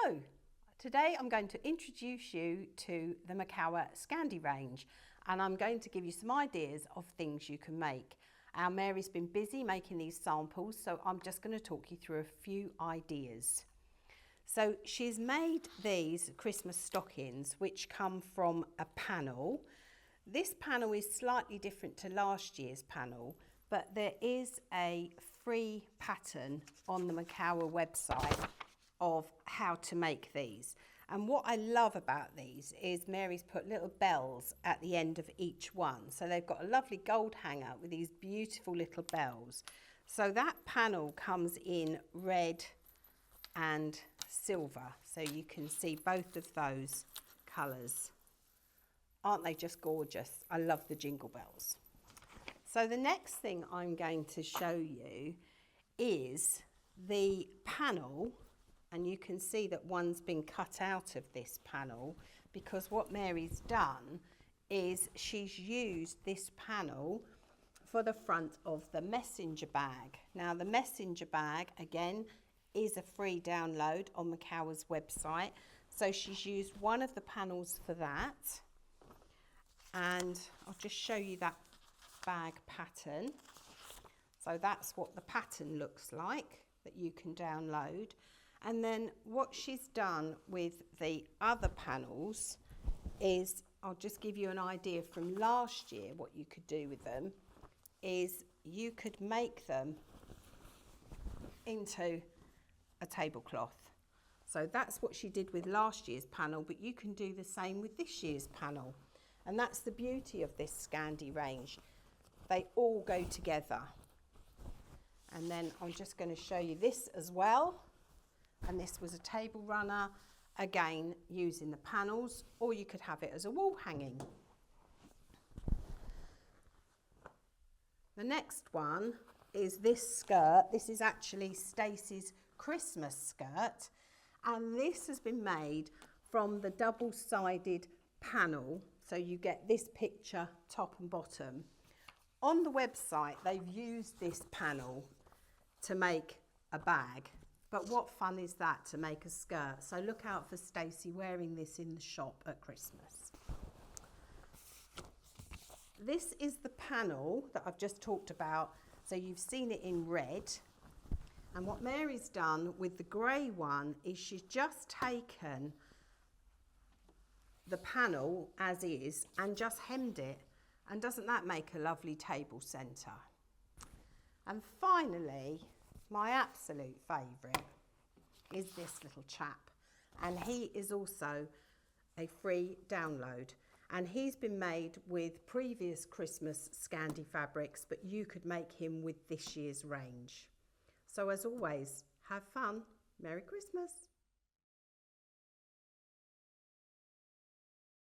Hello, today I'm going to introduce you to the Makawa Scandi range, and I'm going to give you some ideas of things you can make. Our Mary's been busy making these samples, so I'm just going to talk you through a few ideas. So she's made these Christmas stockings which come from a panel. This panel is slightly different to last year's panel, but there is a free pattern on the Makawa website of how to make these. And what I love about these is Mary's put little bells at the end of each one. So they've got a lovely gold hanger with these beautiful little bells. So that panel comes in red and silver. So you can see both of those colours. Aren't they just gorgeous? I love the Jingle Bells. So the next thing I'm going to show you is the panel. And you can see that one's been cut out of this panel because what Mary's done is she's used this panel for the front of the messenger bag. Now the messenger bag, again, is a free download on Makawa's website. So she's used one of the panels for that. And I'll just show you that bag pattern. So that's what the pattern looks like that you can download. And then what she's done with the other panels is, I'll just give you an idea from last year what you could do with them, is you could make them into a tablecloth. So that's what she did with last year's panel, but you can do the same with this year's panel. And that's the beauty of this Scandi range. They all go together. And then I'm just going to show you this as well. And this was a table runner, again using the panels, or you could have it as a wall hanging. The next one is this skirt. This is actually Stacey's Christmas skirt, and this has been made from the double-sided panel, so you get this picture top and bottom. On the website they've used this panel to make a bag. But what fun is that, to make a skirt? So look out for Stacey wearing this in the shop at Christmas. This is the panel that I've just talked about. So you've seen it in red. And what Mary's done with the grey one is she's just taken the panel as is and just hemmed it. And doesn't that make a lovely table centre? And finally, my absolute favourite is this little chap, and he is also a free download, and he's been made with previous Christmas Scandi fabrics, but you could make him with this year's range. So as always, have fun. Merry Christmas.